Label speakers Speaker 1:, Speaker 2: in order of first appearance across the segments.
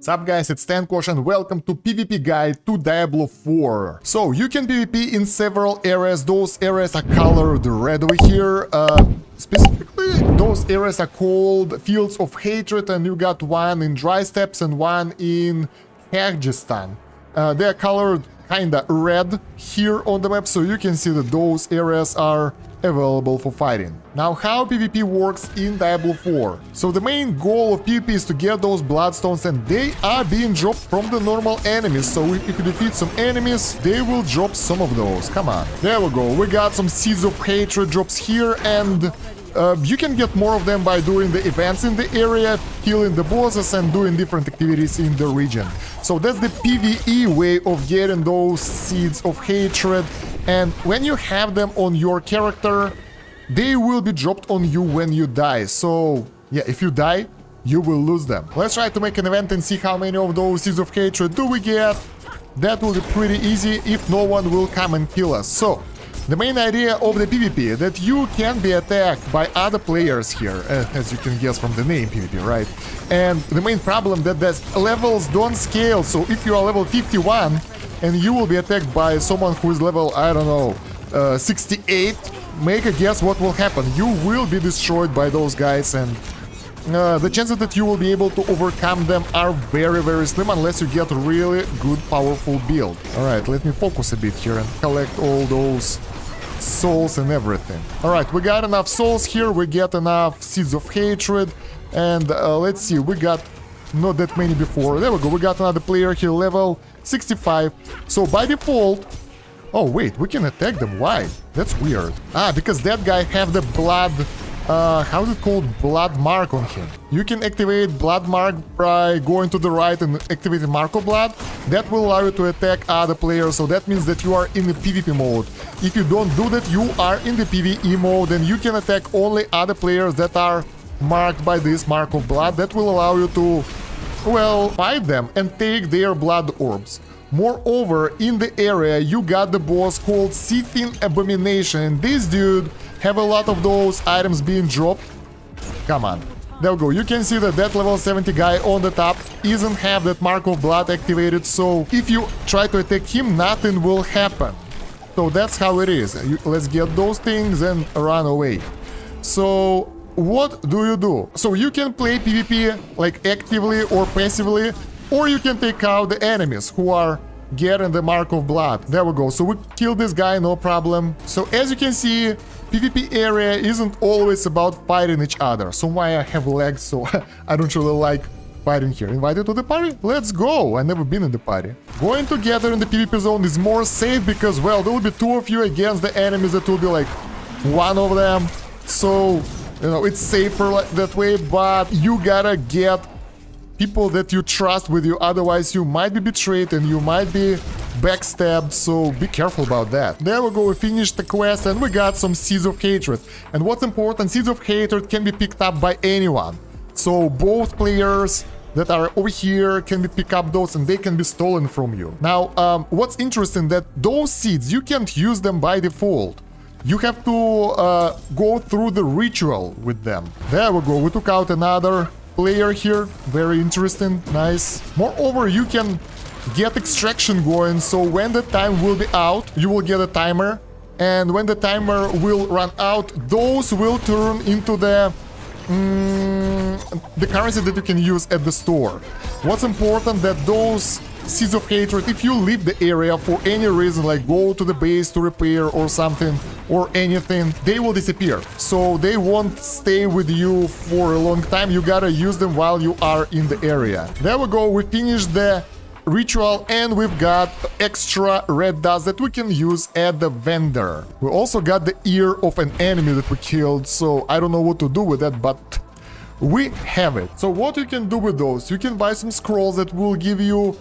Speaker 1: Sup guys, it's Kosh and welcome to PvP guide to Diablo 4. So, you can PvP in several areas. Those areas are colored red over here. Specifically, those areas are called Fields of Hatred, and you got one in Dry Steppes and one in Kyrgyzstan. They are colored kinda red here on the map, so you can see that those areas are available for fighting. Now, how PvP works in Diablo 4. So the main goal of PvP is to get those bloodstones, and they are being dropped from the normal enemies. So if you defeat some enemies, they will drop some of those. Come on. There we go. We got some Seeds of Hatred drops here, and you can get more of them by doing the events in the area, killing the bosses, and doing different activities in the region. So that's the PvE way of getting those Seeds of Hatred. And when you have them on your character, they will be dropped on you when you die. So, yeah, if you die, you will lose them. Let's try to make an event and see how many of those Seeds of Hatred do we get. That will be pretty easy if no one will come and kill us. So, the main idea of the PvP is that you can be attacked by other players here, as you can guess from the name PvP, right? And the main problem that the levels don't scale. So if you are level 51, and you will be attacked by someone who is level, I don't know, 68, make a guess what will happen. You will be destroyed by those guys, and the chances that you will be able to overcome them are very, very slim unless you get a really good, powerful build. Alright, let me focus a bit here and collect all those souls and everything. Alright, we got enough souls here, we get enough Seeds of Hatred, and let's see, we got not that many before. There we go, we got another player here, level 65. So by default... Oh wait, we can attack them. Why? That's weird. Ah, because that guy have the blood... how is it called? Blood mark on him. You can activate blood mark by going to the right and activating Mark of Blood. That will allow you to attack other players, so that means that you are in the PvP mode. If you don't do that, you are in the PvE mode, and you can attack only other players that are marked by this Mark of Blood. That will allow you to, well, fight them and take their blood orbs. Moreover, in the area you got the boss called Seething Abomination, and this dude have a lot of those items being dropped. Come on. There we go. You can see that that level 70 guy on the top isn't have that Mark of Blood activated, so if you try to attack him, nothing will happen. So that's how it is. Let's get those things and run away. So what do you do? So you can play PvP like actively or passively, or you can take out the enemies who are getting the Mark of Blood. There we go. So we kill this guy, no problem. So as you can see, PvP area isn't always about fighting each other. So why I have legs, so I don't really like fighting here. Invited to the party? Let's go! I've never been in the party. Going together in the PvP zone is more safe because, well, there will be two of you against the enemies. That will be like one of them. So, you know, it's safer like that way, but you gotta get people that you trust with you, otherwise you might be betrayed and you might be backstabbed, so be careful about that. There we go, we finished the quest and we got some Seeds of Hatred. And what's important, Seeds of Hatred can be picked up by anyone. So both players that are over here can be pick up those and they can be stolen from you. Now, what's interesting that those seeds, you can't use them by default. You have to go through the ritual with them. There we go, we took out another player here, very interesting, nice. Moreover, you can get extraction going, so when the time will be out, you will get a timer, and when the timer will run out, those will turn into the currency that you can use at the store. What's important that those Seeds of Hatred, if you leave the area for any reason, like go to the base to repair or something, or anything, they will disappear. So they won't stay with you for a long time. You gotta use them while you are in the area. There we go, we finished the ritual and we've got extra red dust that we can use at the vendor. We also got the ear of an enemy that we killed, so I don't know what to do with that, but we have it. So what you can do with those? You can buy some scrolls that will give you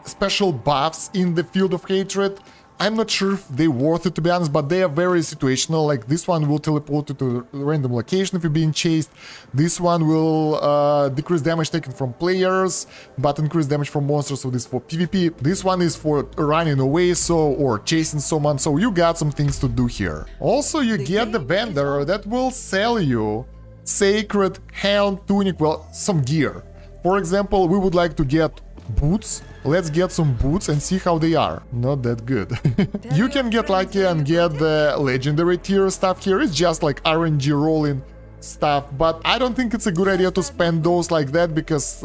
Speaker 1: special buffs in the Field of Hatred. I'm not sure if they're worth it, to be honest, but they are very situational. Like this one will teleport you to a random location if you're being chased. This one will decrease damage taken from players, but increase damage from monsters, so this is for PvP. This one is for running away, or chasing someone, so you got some things to do here. Also, you get the vendor that will sell you Sacred Helm Tunic, well, some gear. For example, we would like to get boots. Let's get some boots and see how they are. Not that good. You can get lucky and get the legendary tier stuff here. It's just like RNG rolling stuff, but I don't think it's a good idea to spend those like that because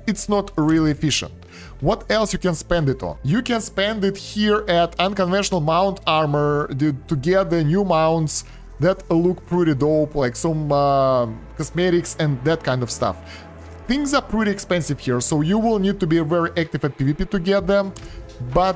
Speaker 1: it's not really efficient. What else you can spend it on? You can spend it here at unconventional mount armor to get the new mounts that look pretty dope, like some cosmetics and that kind of stuff. Things are pretty expensive here, so you will need to be very active at PvP to get them, but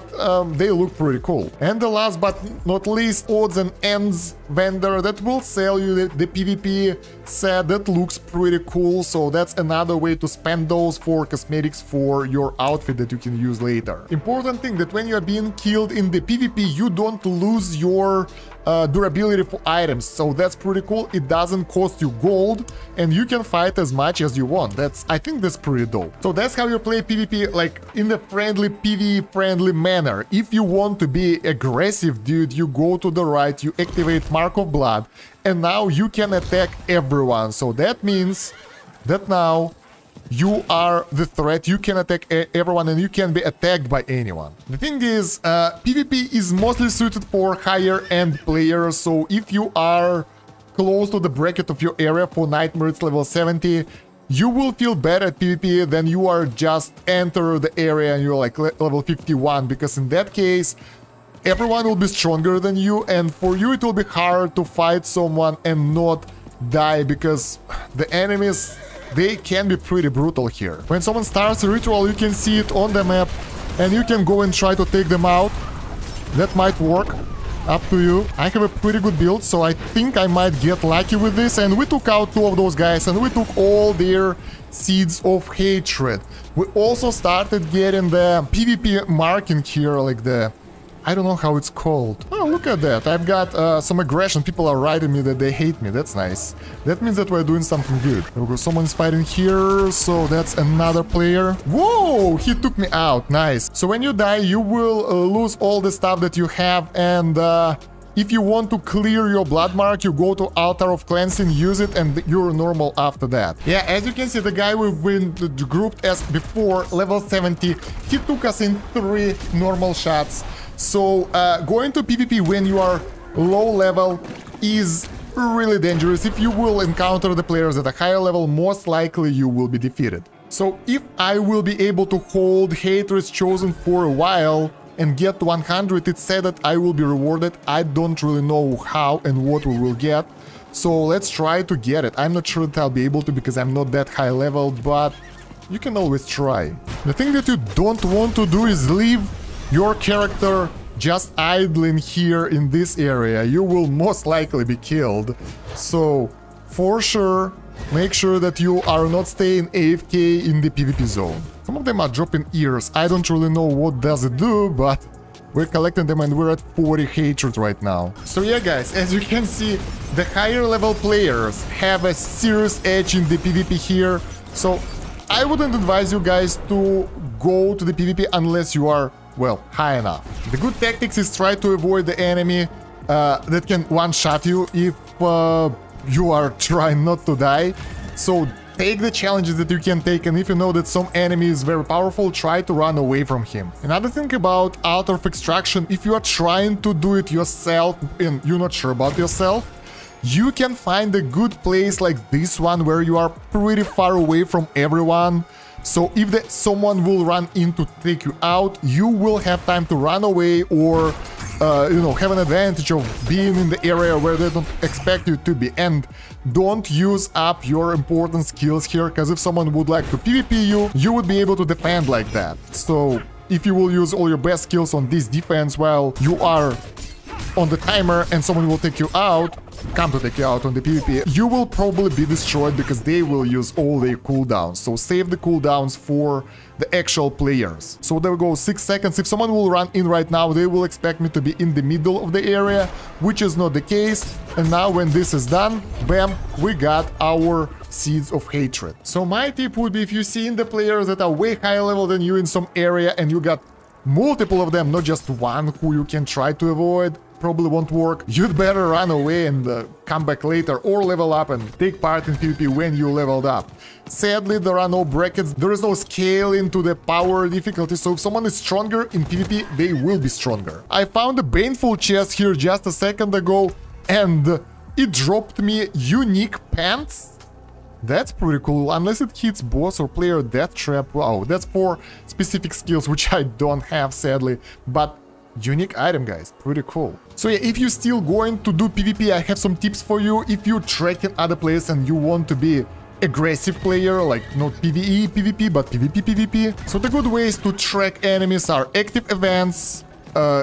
Speaker 1: they look pretty cool. And the last but not least, odds and ends vendor that will sell you the PvP set that looks pretty cool, so that's another way to spend those for cosmetics for your outfit that you can use later. Important thing that when you are being killed in the PvP, you don't lose your durability for items, so that's pretty cool. It doesn't cost you gold and you can fight as much as you want. I think that's pretty dope. So that's how you play PvP, like in the friendly PvE friendly manner. If you want to be aggressive, dude, you go to the right, you activate Mark of Blood, and now you can attack everyone. So that means that now you are the threat, you can attack everyone and you can be attacked by anyone. The thing is, PvP is mostly suited for higher end players, so if you are close to the bracket of your area for nightmarish level 70, you will feel better at PvP than you are just enter the area and you're like level 51, because in that case, everyone will be stronger than you, and for you it will be hard to fight someone and not die, because the enemies, they can be pretty brutal here. When someone starts a ritual, you can see it on the map and you can go and try to take them out. That might work. Up to you. I have a pretty good build, so I think I might get lucky with this. And we took out 2 of those guys and we took all their seeds of hatred. We also started getting the PvP marking here, like the... I don't know how it's called. Oh, look at that. I've got some aggression. People are writing me that they hate me. That's nice. That means that we're doing something good. There we go. Someone's fighting here. So that's another player. Whoa! He took me out. Nice. So when you die, you will lose all the stuff that you have. And if you want to clear your blood mark, you go to Altar of Cleansing, use it, and you're normal after that. Yeah, as you can see, the guy we've been grouped as before, level 70, he took us in 3 normal shots. So going to PvP when you are low level is really dangerous. If you will encounter the players at a higher level, most likely you will be defeated. So if I will be able to hold Hatred's Chosen for a while and get to 100, it's said that I will be rewarded. I don't really know how and what we will get. So let's try to get it. I'm not sure that I'll be able to because I'm not that high level, but you can always try. The thing that you don't want to do is leave your character just idling here in this area. You will most likely be killed. So, for sure, make sure that you are not staying AFK in the PvP zone. Some of them are dropping ears. I don't really know what does it do, but we're collecting them and we're at 40 hatred right now. So yeah, guys, as you can see, the higher level players have a serious edge in the PvP here. So, I wouldn't advise you guys to go to the PvP unless you are, well, high enough. The good tactics is try to avoid the enemy that can one-shot you if you are trying not to die. So take the challenges that you can take, and if you know that some enemy is very powerful, try to run away from him. Another thing about Altar of Extraction, if you are trying to do it yourself and you're not sure about yourself, you can find a good place like this one where you are pretty far away from everyone. So if someone will run in to take you out, you will have time to run away or, you know, have an advantage of being in the area where they don't expect you to be. And don't use up your important skills here, because if someone would like to PvP you, you would be able to defend like that. So if you will use all your best skills on this defense while you are on the timer and someone will take you out, come to take you out on the PvP, you will probably be destroyed because they will use all their cooldowns. So save the cooldowns for the actual players. So there we go, 6 seconds. If someone will run in right now, they will expect me to be in the middle of the area, which is not the case. And now when this is done, bam, we got our Seeds of Hatred. So my tip would be, if you see in the players that are way higher level than you in some area and you got multiple of them, not just one who you can try to avoid, probably won't work. You'd better run away and come back later or level up and take part in PvP when you leveled up. Sadly, there are no brackets, there is no scaling to the power difficulty, so if someone is stronger in PvP, they will be stronger. I found a baneful chest here just a second ago, and it dropped me unique pants. That's pretty cool, unless it hits boss or player death trap. Wow, that's for specific skills, which I don't have, sadly, but unique item, guys, pretty cool. So yeah, if you're still going to do PvP, I have some tips for you. If you're tracking other players and you want to be aggressive player, like not PvE PvP, but PvP PvP. So the good ways to track enemies are active events,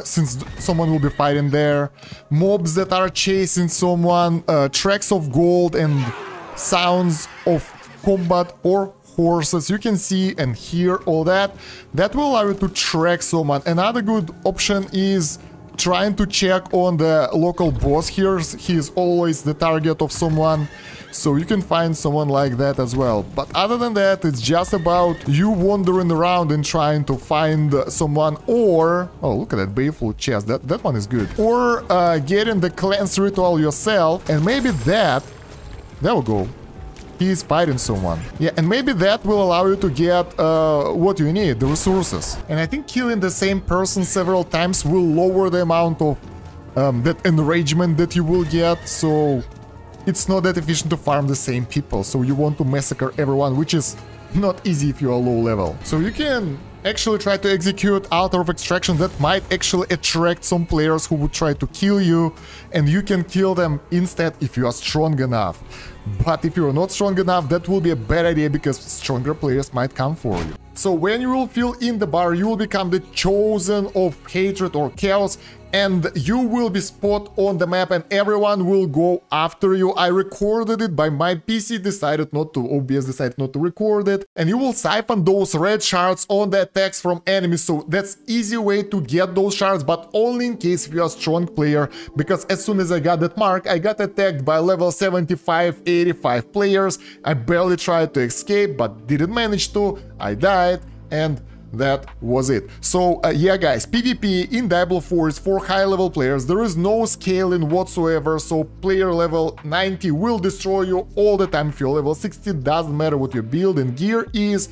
Speaker 1: since someone will be fighting there, mobs that are chasing someone, tracks of gold, and sounds of combat or horses. You can see and hear all that. That will allow you to track someone. Another good option is trying to check on the local boss here. He is always the target of someone, so you can find someone like that as well. But other than that, it's just about you wandering around and trying to find someone, or oh, look at that baleful chest, that one is good, or getting the cleanse ritual yourself, and maybe there we go. He's fighting someone. Yeah, and maybe that will allow you to get what you need, the resources. And I think killing the same person several times will lower the amount of that enragement that you will get, so it's not that efficient to farm the same people, so you want to massacre everyone, which is not easy if you are low level. So you can actually try to execute altar of extraction that might actually attract some players who would try to kill you, and you can kill them instead if you are strong enough. But if you are not strong enough, that will be a bad idea, because stronger players might come for you. So when you will feel in the bar, you will become the chosen of hatred or chaos, and you will be spot on the map and everyone will go after you. I recorded it, by my PC decided not to, OBS decided not to record it, and you will siphon those red shards on the attacks from enemies. So that's easy way to get those shards, but only in case if you are a strong player, because as soon as I got that mark, I got attacked by level 75, 85 players. I barely tried to escape, but didn't manage to. I died, and that was it. So yeah, guys, PvP in Diablo 4 is for high level players. There is no scaling whatsoever, so player level 90 will destroy you all the time. If you're level 60, doesn't matter what your build and gear is,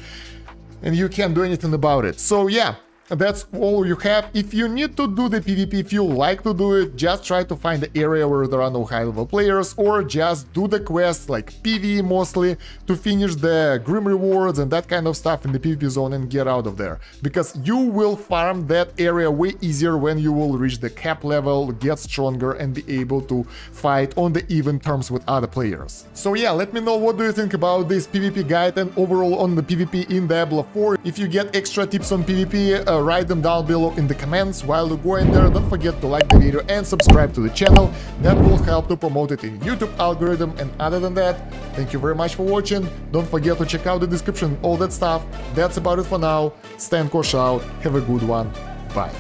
Speaker 1: and you can't do anything about it. So yeah, that's all you have. If you need to do the PvP, if you like to do it, just try to find the area where there are no high-level players, or just do the quests, like PvE mostly, to finish the grim rewards and that kind of stuff in the PvP zone and get out of there. Because you will farm that area way easier when you will reach the cap level, get stronger, and be able to fight on the even terms with other players. So yeah, let me know what do you think about this PvP guide and overall on the PvP in Diablo 4. If you get extra tips on PvP, write them down below in the comments. While you're going there, don't forget to like the video and subscribe to the channel. That will help to promote it in YouTube algorithm. And other than that, thank you very much for watching. Don't forget to check out the description, all that stuff. That's about it for now. Stan Kosh out. Have a good one. Bye.